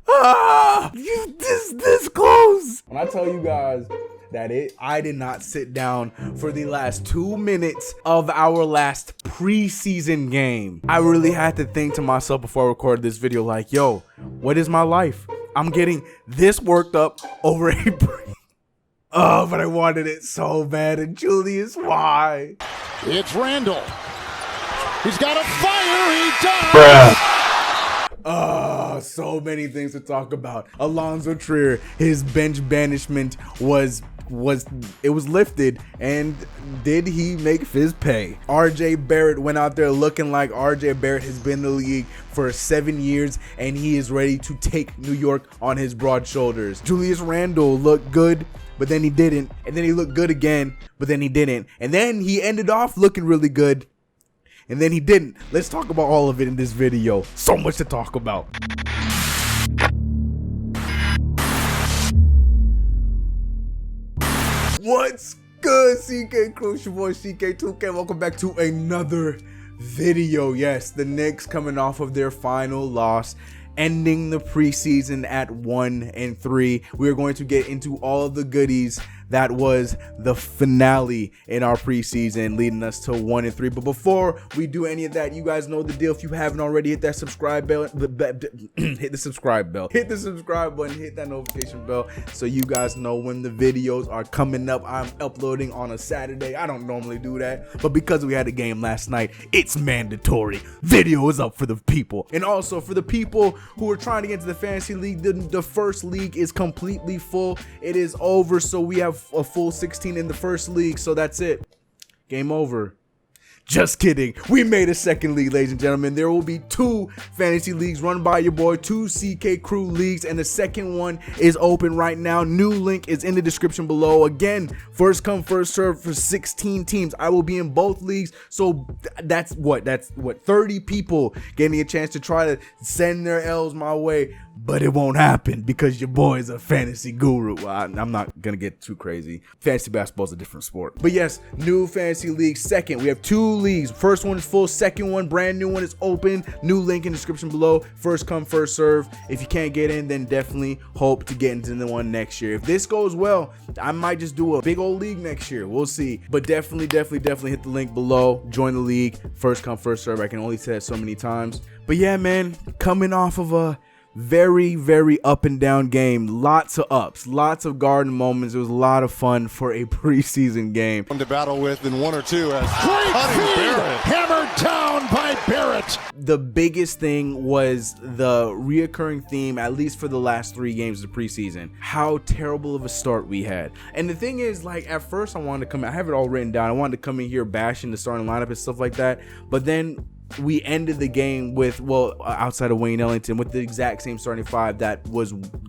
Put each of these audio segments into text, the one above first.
This close. When I tell you guys that I did not sit down for the last 2 minutes of our last preseason game. I really had to think to myself before I recorded this video, like, yo, what is my life? I'm getting this worked up over a oh, but I wanted it so bad. And Julius, why? It's Randle. He's got a fire. He does. Oh, so many things to talk about. Alonzo Trier, his bench banishment was lifted, and did he make his pay? RJ Barrett went out there looking like RJ Barrett has been in the league for 7 years, and he is ready to take New York on his broad shoulders. Julius Randle looked good, but then he didn't, and then he looked good again, but then he didn't, and then he ended off looking really good, and then he didn't. Let's talk about all of it in this video. So much to talk about. What's good, CK Crew? It's your boy CK2K. Welcome back to another video. Yes, the Knicks coming off of their final loss, ending the preseason at 1-3. We are going to get into all of the goodies. That was the finale in our preseason, leading us to 1-3. But before we do any of that, you guys know the deal. If you haven't already, hit that subscribe bell. Hit the subscribe bell. Hit the subscribe button. Hit that notification bell so you guys know when the videos are coming up. I'm uploading on a Saturday. I don't normally do that, but because we had a game last night, it's mandatory. Video is up for the people. And also for the people who are trying to get into the fantasy league, the first league is completely full. It is over, so we have a full 16 in the first league, so that's it. Game over. Just kidding. We made a second league, ladies and gentlemen. There will be 2 fantasy leagues run by your boy, 2 CK Crew leagues, and the second one is open right now. New link is in the description below. Again, first come, first serve for 16 teams. I will be in both leagues, so that's what 30 people getting a chance to try to send their L's my way. But it won't happen because your boy is a fantasy guru. Well, I'm not going to get too crazy. Fantasy basketball is a different sport. But yes, new fantasy league second. We have 2 leagues. First one is full. Second one, brand new one, is open. New link in the description below. First come, first serve. If you can't get in, then definitely hope to get into the one next year. If this goes well, I might just do a big old league next year. We'll see. But definitely hit the link below. Join the league. First come, first serve. I can only say that so many times. But yeah, man, coming off of a very up and down game, lots of ups, lots of garden moments. It was a lot of fun for a preseason game. To battle with in 1 or 2 as Barrett hammered down by Barrett. The biggest thing was the reoccurring theme, at least for the last 3 games of the preseason, how terrible of a start we had. And the thing is, like, at first I wanted to come, I have it all written down, I wanted to come in here bashing the starting lineup and stuff like that, but then we ended the game with, well, outside of Wayne Ellington, with the exact same starting 5 that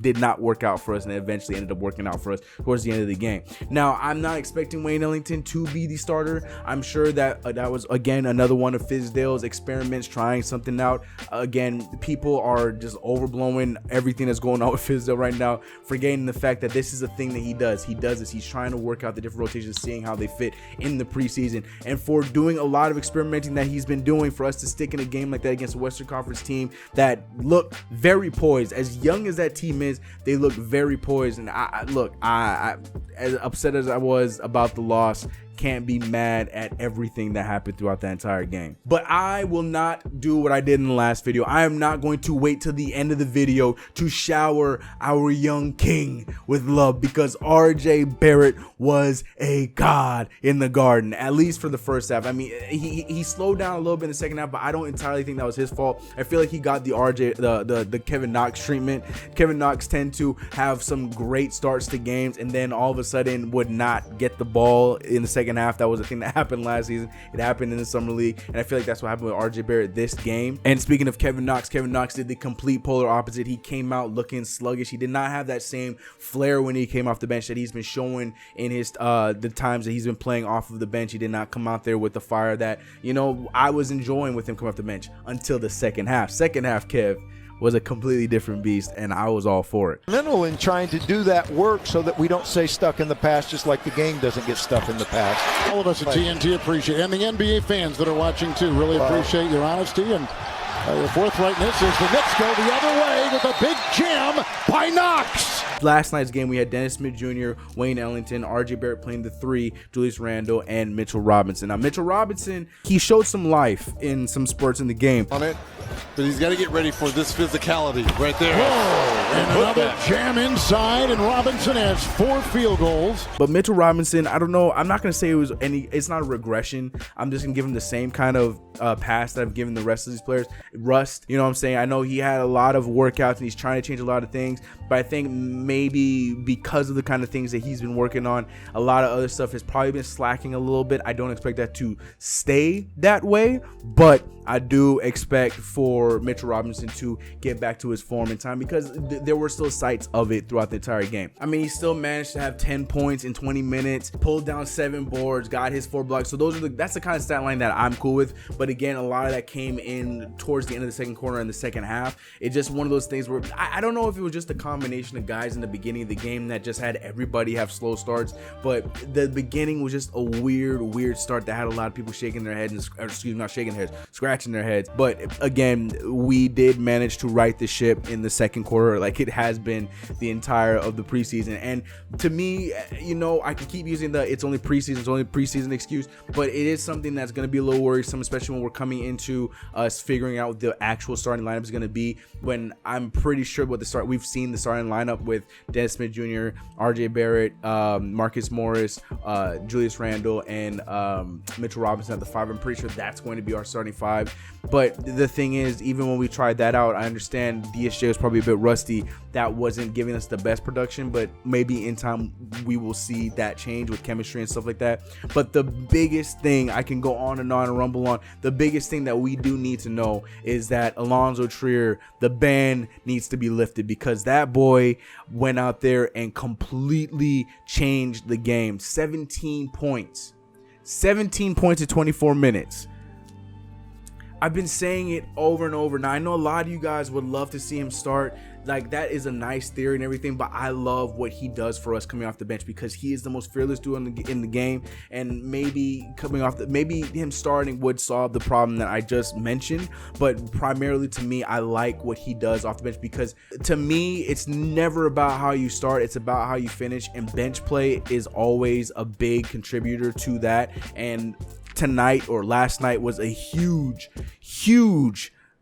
did not work out for us, and eventually ended up working out for us towards the end of the game. Now, I'm not expecting Wayne Ellington to be the starter. I'm sure that that was, again, another one of Fizdale's experiments, trying something out. Again, people are just overblowing everything that's going on with Fizdale right now, forgetting the fact that this is a thing that he does. He does this. He's trying to work out the different rotations, seeing how they fit in the preseason. And for doing a lot of experimenting that he's been doing, for us to stick in a game like that against a Western Conference team that looked very poised, as young as that team is, they look very poised. And I as upset as I was about the loss, can't be mad at everything that happened throughout that entire game. But I will not do what I did in the last video. I am not going to wait till the end of the video to shower our young king with love, because RJ Barrett was a god in the garden, at least for the first half. I mean, he slowed down a little bit in the second half, but I don't entirely think that was his fault. I feel like he got the Kevin Knox treatment. Kevin Knox tend to have some great starts to games, and then all of a sudden would not get the ball in the second half. That was a thing that happened last season. It happened in the summer league, and I feel like that's what happened with RJ Barrett this game. And speaking of Kevin Knox did the complete polar opposite. He came out looking sluggish. He did not have that same flair when he came off the bench that he's been showing in his the times that he's been playing off of the bench. He did not come out there with the fire that, you know, I was enjoying with him coming off the bench until the second half. Second half, Kev was a completely different beast, and I was all for it. Mental in trying to do that work so that we don't stay stuck in the past, just like the game doesn't get stuck in the past. All of us at TNT appreciate, and the NBA fans that are watching too, really appreciate your honesty and your forthrightness as the Knicks go the other way with a big jam by Knox. Last night's game, we had Dennis Smith Jr., Wayne Ellington, RJ Barrett playing the 3, Julius Randle, and Mitchell Robinson. Now, Mitchell Robinson, he showed some life in some spurts in the game. On it, but he's got to get ready for this physicality right there. And another jam inside, and Robinson has 4 field goals. But Mitchell Robinson, I don't know. I'm not going to say it's not a regression. I'm just going to give him the same kind of pass that I've given the rest of these players. Rust, you know what I'm saying? I know he had a lot of workouts and he's trying to change a lot of things, but I think maybe because of the kind of things that he's been working on, a lot of other stuff has probably been slacking a little bit. I don't expect that to stay that way, but I do expect for Mitchell Robinson to get back to his form in time, because there were still sights of it throughout the entire game. I mean, he still managed to have 10 points in 20 minutes, pulled down 7 boards, got his 4 blocks. So that's the kind of stat line that I'm cool with. But again, a lot of that came in towards the end of the second quarter and the second half. It's just one of those things where I don't know if it was just a combination of guys in the beginning of the game that just had everybody have slow starts, but the beginning was just a weird start that had a lot of people shaking their heads, not shaking their heads, scratching their heads. But again, we did manage to right the ship in the second quarter, like it has been the entire of the preseason. And to me, you know, I can keep using the it's only preseason excuse, but it is something that's going to be a little worrisome, especially when we're coming into us figuring out what the actual starting lineup is going to be, when I'm pretty sure we've seen the starting lineup with Dennis Smith Jr., RJ Barrett, Marcus Morris, Julius Randle, and Mitchell Robinson at the 5. I'm pretty sure that's going to be our starting 5. But the thing is, even when we tried that out, I understand DSJ was probably a bit rusty. That wasn't giving us the best production, but maybe in time we will see that change with chemistry and stuff like that. But the biggest thing, I can go on and rumble on, the biggest thing that we do need to know is that Alonzo Trier, the ban needs to be lifted, because that boy went out there and completely changed the game. 17 points in 24 minutes. I've been saying it over and over. Now, I know a lot of you guys would love to see him start. Like, that is a nice theory and everything, but I love what he does for us coming off the bench, because he is the most fearless dude in the game. And maybe maybe him starting would solve the problem that I just mentioned. But primarily, to me, I like what he does off the bench, because to me, it's never about how you start, it's about how you finish. And bench play is always a big contributor to that. And tonight, or last night, was a huge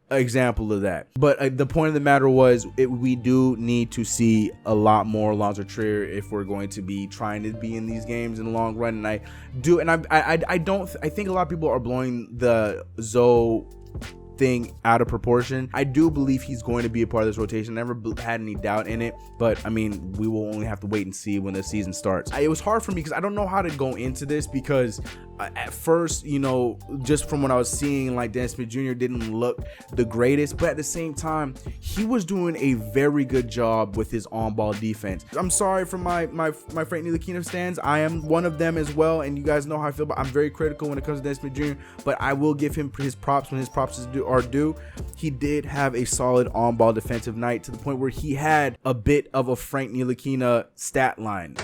example of that. But the point of the matter was, we do need to see a lot more Alonzo Trier if we're going to be trying to be in these games in the long run. And I think a lot of people are blowing the Zoe thing out of proportion. I do believe he's going to be a part of this rotation. Never had any doubt in it, but I mean, we will only have to wait and see when the season starts. It was hard for me because I don't know how to go into this, because at first, you know, just from what I was seeing, like, Dennis Smith Jr. didn't look the greatest, but at the same time, he was doing a very good job with his on-ball defense. I'm sorry for my Frank Ntilikina stands. I am one of them as well, and you guys know how I feel, but I'm very critical when it comes to Dennis Smith Jr., but I will give him his props when his props are due. He did have a solid on-ball defensive night, to the point where he had a bit of a Frank Ntilikina stat line.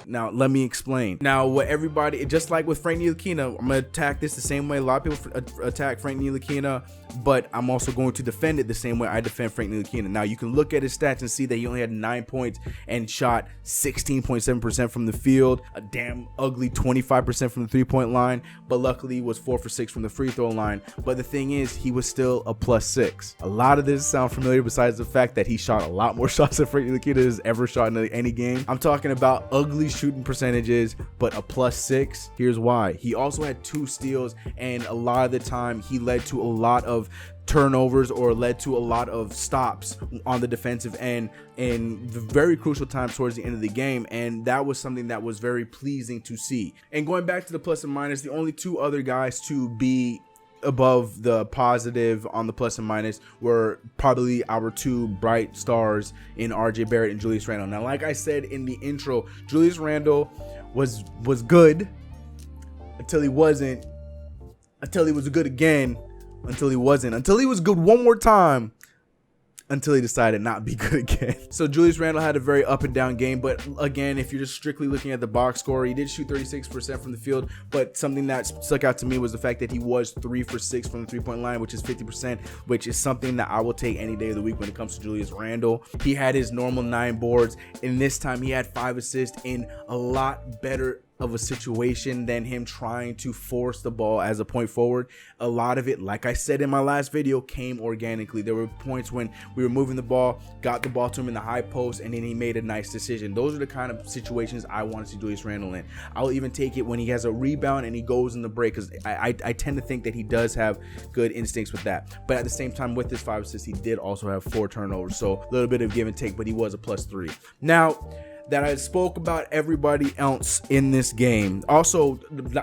Now, let me explain. Now, what everybody, just like with Frank Ntilikina, I'm going to attack this the same way a lot of people attack Frank Ntilikina, but I'm also going to defend it the same way I defend Frank Ntilikina. Now, you can look at his stats and see that he only had 9 points and shot 16.7% from the field, a damn ugly 25% from the three-point line, but luckily he was 4 for 6 from the free throw line. But the thing is, he was still a +6. A lot of this sound familiar, besides the fact that he shot a lot more shots than Frank Ntilikina has ever shot in any game. I'm talking about ugly shooting percentages, but a +6. Here's why. He also had 2 steals, and a lot of the time he led to a lot of turnovers, or led to a lot of stops on the defensive end in the very crucial times towards the end of the game, and that was something that was very pleasing to see. And going back to the plus and minus, the only 2 other guys to be above the positive on the plus and minus were probably our 2 bright stars in RJ Barrett and Julius Randle. Now, like I said in the intro, Julius Randle was good until he wasn't, until he was good again, until he wasn't, until he was good one more time, until he decided not to be good again. So Julius Randle had a very up and down game, but again, if you're just strictly looking at the box score, he did shoot 36% from the field, but something that stuck out to me was the fact that he was 3 for 6 from the three-point line, which is 50%, which is something that I will take any day of the week when it comes to Julius Randle. He had his normal 9 boards, and this time he had 5 assists in a lot better of a situation than him trying to force the ball as a point forward. A lot of it, like I said in my last video, came organically. There were points when we were moving the ball, got the ball to him in the high post, and then he made a nice decision. Those are the kind of situations I want to see Julius Randle in. I'll even take it when he has a rebound and he goes in the break, because I tend to think that he does have good instincts with that. But at the same time, with his 5 assists, he did also have 4 turnovers, so a little bit of give and take, but he was a +3. Now that I spoke about everybody else in this game. Also,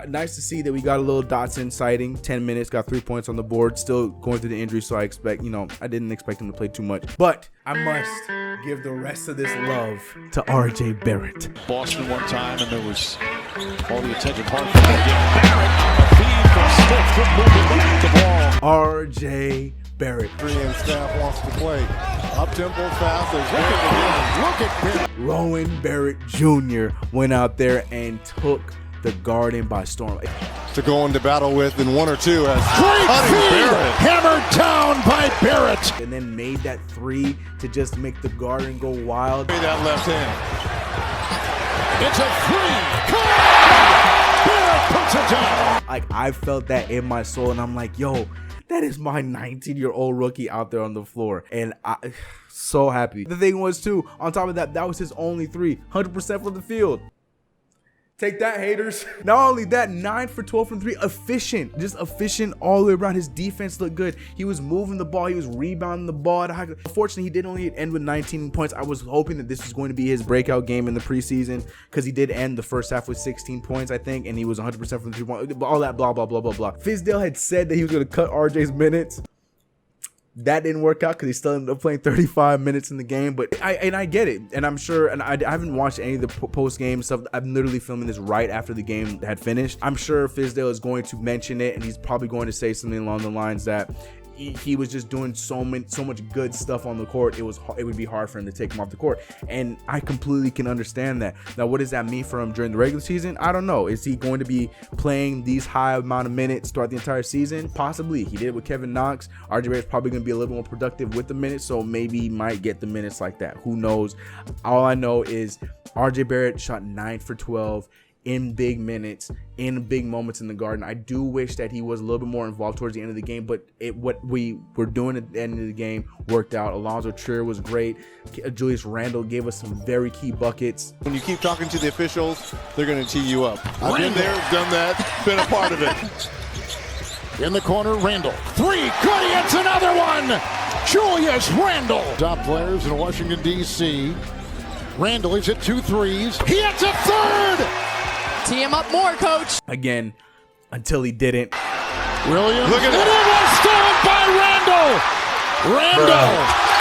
nice to see that we got a little Dotson sighting. 10 minutes, got 3 points on the board. Still going through the injury, so I expect, I didn't expect him to play too much. But I must give the rest of this love to RJ Barrett. Boston one time, and there was all the attention. Barrett on the feed from Stiff, moving the ball. RJ Barrett. And staff wants to play. Up-tempo fast. Look at Barrett. Rowan Barrett Jr. went out there and took the Garden by storm. To go into battle with in 1 or 2 as Barrett hammered down by Barrett. And then made that 3 to just make the Garden go wild. That left hand. It's a 3. Barrett puts it down. Like, I felt that in my soul, and I'm like, yo, that is my 19-year-old rookie out there on the floor, and I so happy. The thing was too, on top of that, that was his only 3, 100% from the field. Take that, haters. Not only that, 9 for 12 from 3, efficient, just efficient all the way around. His defense looked good. He was moving the ball, he was rebounding the ball. Unfortunately, he did only end with 19 points. I was hoping that this was going to be his breakout game in the preseason, because he did end the first half with 16 points, I think, and he was 100% from the 3-point, all that blah, blah, blah, blah, blah. Fizdale had said that he was going to cut RJ's minutes. That didn't work out because he still ended up playing 35 minutes in the game. But I get it, and I'm sure, and I haven't watched any of the post-game stuff. I'm literally filming this right after the game had finished. I'm sure Fizdale is going to mention it, and he's probably going to say something along the lines that he was just doing so much good stuff on the court. It would be hard for him to take him off the court, and I completely can understand that. Now, what does that mean for him during the regular season? I don't know. Is he going to be playing these high amount of minutes throughout the entire season? Possibly. He did it with Kevin Knox. RJ Barrett's probably going to be a little more productive with the minutes, so maybe he might get the minutes like that. Who knows? All I know is RJ Barrett shot 9 for 12 in big minutes, in big moments in the Garden. I do wish that he was a little bit more involved towards the end of the game, but what we were doing at the end of the game worked out. Alonzo Trier was great. Julius Randle gave us some very key buckets. When you keep talking to the officials, they're going to tee you up. I've been there, done that, been a part of it. In the corner, Randle. 3, good, it's another one! Julius Randle. Top players in Washington, D.C. Randle, he's hit 2 threes. He hits a 3rd! Tee him up more, coach. Again, until he didn't. Williams. Look at it was stolen by Randle. Randle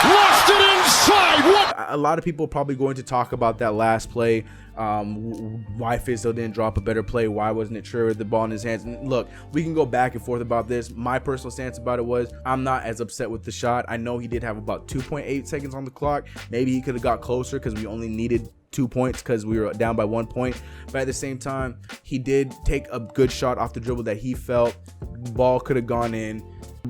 lost it inside. What? A lot of people are probably going to talk about that last play. Why Fizdale didn't drop a better play. Why wasn't it Trier with the ball in his hands? And look, we can go back and forth about this. My personal stance about it was I'm not as upset with the shot. I know he did have about 2.8 seconds on the clock. Maybe he could have got closer because we only needed 2 points because we were down by 1 point. But at the same time, he did take a good shot off the dribble that he felt ball could have gone in.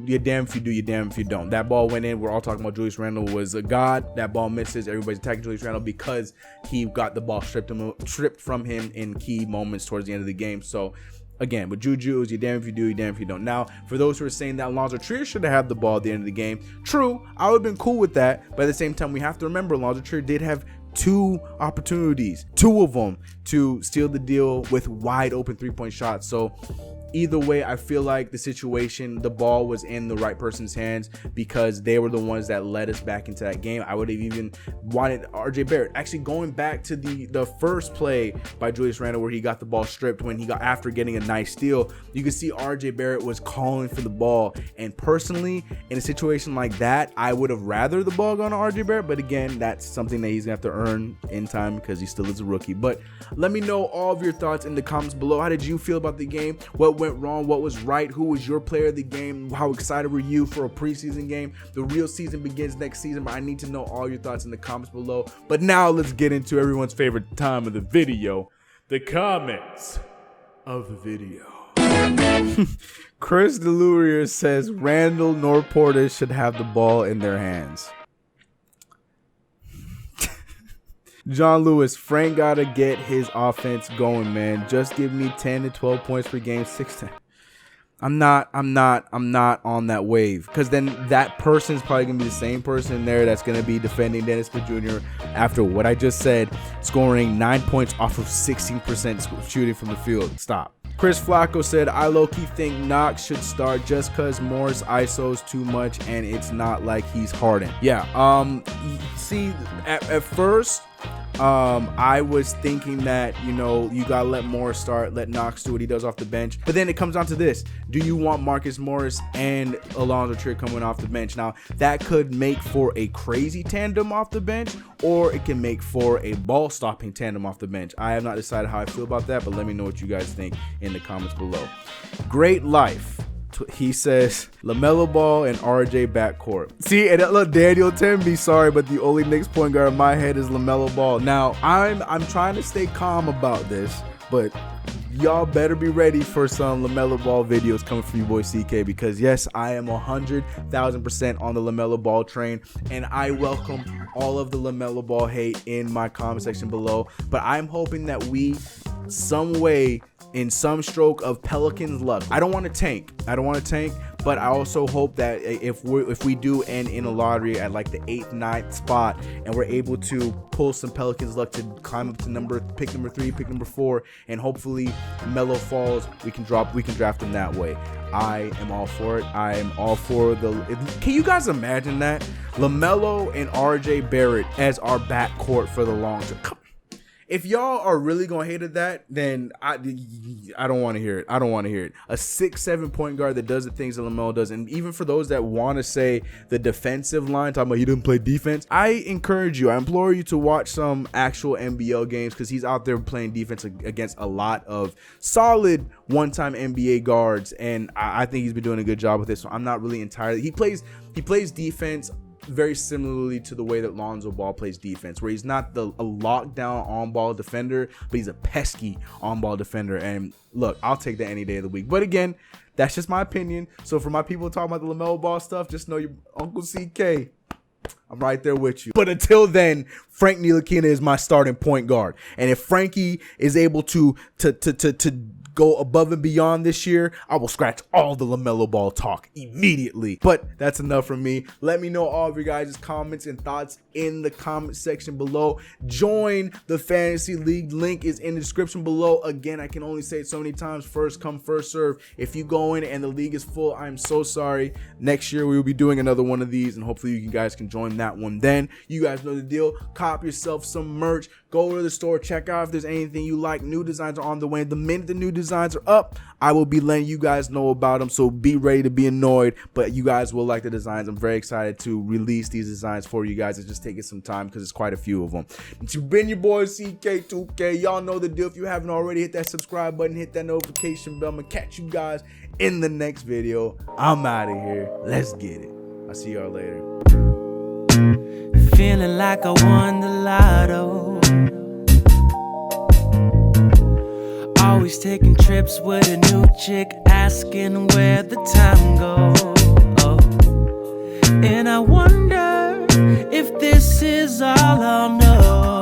You're damn if you do, you're damn if you don't. That ball went in. We're all talking about Julius Randle was a god. That ball misses. Everybody's attacking Julius Randle because he got the ball stripped from him in key moments towards the end of the game. So again, with Juju, you're damn if you do, you're damn if you don't. Now, for those who are saying that Alonzo Trier should have had the ball at the end of the game, true, I would have been cool with that. But at the same time, we have to remember Alonzo Trier did have 2 opportunities, 2 of them, to steal the deal with wide open 3-point shots. So either way, I feel like the situation, the ball was in the right person's hands because they were the ones that led us back into that game. I would have even wanted RJ Barrett. Actually, going back to the first play by Julius Randle where he got the ball stripped when he got after getting a nice steal, you can see RJ Barrett was calling for the ball. And personally, in a situation like that, I would have rather the ball gone to RJ Barrett. But again, that's something that he's gonna have to earn in time because he still is a rookie. But let me know all of your thoughts in the comments below. How did you feel about the game? What What went wrong? What was right? Who was your player of the game? How excited were you for a preseason game? The real season begins next season, but I need to know all your thoughts in the comments below. But now let's get into everyone's favorite time of the video, the comments of the video. Chris Delurier says Randle nor Portis should have the ball in their hands. John Lewis, Frank gotta get his offense going, man. Just give me 10 to 12 points per game, 6 to. I'm not on that wave, because then that person's probably gonna be the same person there that's gonna be defending Dennis Smith Jr. after what I just said, scoring 9 points off of 16% shooting from the field. Stop. Chris Flacco said, I low-key think Knox should start just because Morris ISOs too much and it's not like he's Harden. Yeah, see, at first, I was thinking that, you know, you gotta let Morris start, let Knox do what he does off the bench. But then it comes down to this. Do you want Marcus Morris and Alonzo Trier coming off the bench? Now, that could make for a crazy tandem off the bench, or it can make for a ball-stopping tandem off the bench. I have not decided how I feel about that, but let me know what you guys think in the comments below. Great life. He says LaMelo Ball and RJ backcourt. See, and look, Daniel Temby, sorry, but the only Knicks point guard in my head is LaMelo Ball. Now, I'm trying to stay calm about this, but y'all better be ready for some LaMelo Ball videos coming from your boy CK, because yes, I am 100,000% on the LaMelo Ball train, and I welcome all of the LaMelo Ball hate in my comment section below. But I'm hoping that we, some way, in some stroke of Pelicans luck. I don't want to tank, but I also hope that if we do end in a lottery at like the 8th, 9th spot, and we're able to pull some Pelicans luck to climb up to pick number 3, pick number 4, and hopefully Melo falls, we can draft him that way. I am all for it. I am all for can you guys imagine that? LaMelo and RJ Barrett as our backcourt for the long term. If y'all are really gonna hate at that, then I don't want to hear it. I don't want to hear it. A 6'7" point guard that does the things that LaMelo does, and even for those that want to say the defensive line, talking about he didn't play defense, I encourage you, I implore you to watch some actual NBL games, because he's out there playing defense against a lot of solid one-time NBA guards, and I think he's been doing a good job with it. So I'm not really entirely. He plays defense very similarly to the way that Lonzo Ball plays defense, where he's not a lockdown on-ball defender, but he's a pesky on-ball defender. And look, I'll take that any day of the week. But again, that's just my opinion. So for my people talking about the LaMelo Ball stuff, just know your Uncle CK, I'm right there with you. But until then, Frank Ntilikina is my starting point guard. And if Frankie is able to go above and beyond this year, I will scratch all the LaMelo Ball talk immediately. But that's enough from me. Let me know all of your guys' comments and thoughts in the comment section below. Join the Fantasy League. Link is in the description below. Again, I can only say it so many times. First come, first serve. If you go in and the league is full, I'm so sorry. Next year, we will be doing another one of these, and hopefully you guys can join that one then. You guys know the deal. Cop yourself some merch. Go to the store. Check out if there's anything you like. New designs are on the way. The minute the new designs are up, I will be letting you guys know about them, so be ready to be annoyed, but you guys will like the designs. I'm very excited to release these designs for you guys. It's just taking some time because it's quite a few of them. It's been your boy CK2K. Y'all know the deal. If you haven't already, hit that subscribe button, hit that notification bell. I'm gonna catch you guys in the next video. I'm out of here. Let's get it. I'll see y'all later. Feeling like I won the lotto. Always taking trips with a new chick, asking where the time goes. And I wonder if this is all I'll know.